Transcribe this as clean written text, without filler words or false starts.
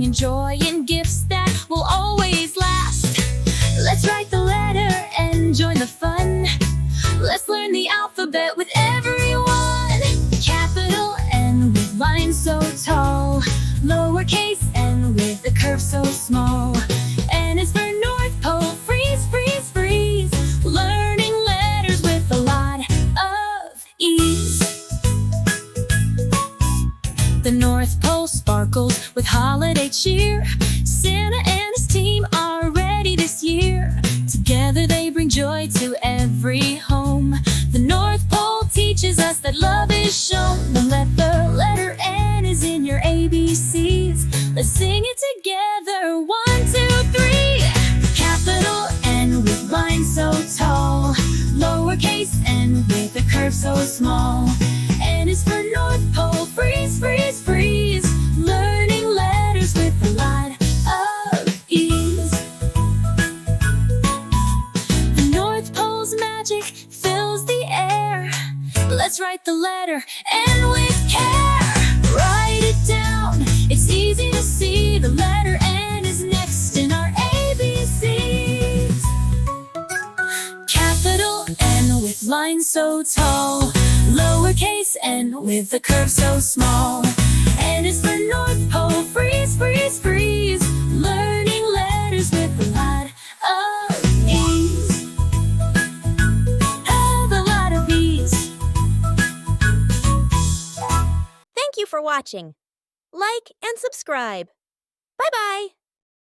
bringing joy and gifts that will always last. Let's write the letter and join the fun. Let's learn the alphabet with everyone. Capital N with lines so tall, lowercase n with a curve so small. N is for North Pole, freeze, freeze, freeze. Learning letters with a lot of ease. The North Pole sparkles with holiday cheer. Santa and his team are ready this year. Together they bring joy to every home. The North Pole teaches us that love is shown. The letter N is in your ABCs. Let's sing it together. 1, 2, 3. Capital N with lines so tall, lowercase n with a curve so small. N is for North Pole, freeze, freeze, freeze. Learning letters with a lot of ease. The North Pole's magic fills the air. Let's write the letter N with care. Write it down, it's easy to see. The letter N is next in our ABCs. Capital N with lines so tall, lowercase n with a curve so small. N is for North Pole, freeze, freeze, freeze. Learning letters with a lot of ease. Have a lot of ease. Thank you for watching. Like and subscribe.